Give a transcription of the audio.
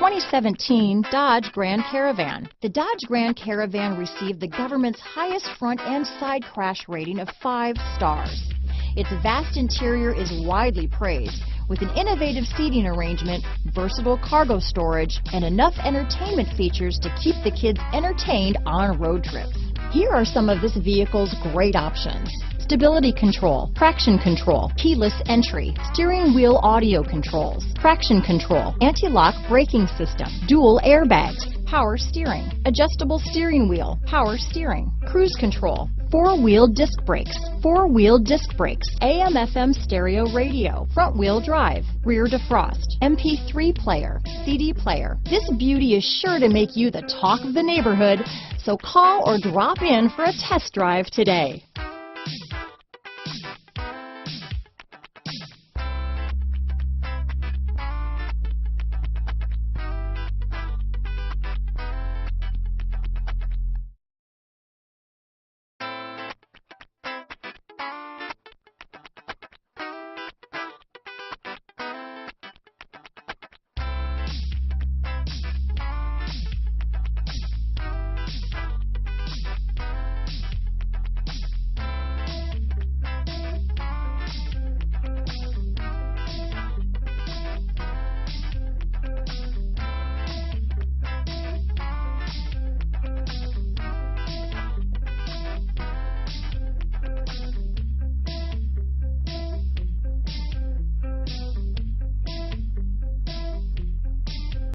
2017 Dodge Grand Caravan. The Dodge Grand Caravan received the government's highest front and side crash rating of 5 stars. Its vast interior is widely praised, with an innovative seating arrangement, versatile cargo storage, and enough entertainment features to keep the kids entertained on road trips. Here are some of this vehicle's great options: stability control, traction control, keyless entry, steering wheel audio controls, traction control, anti-lock braking system, dual airbags, power steering, adjustable steering wheel, power steering, cruise control, four-wheel disc brakes, AM/FM stereo radio, front-wheel drive, rear defrost, MP3 player, CD player. This beauty is sure to make you the talk of the neighborhood, so call or drop in for a test drive today.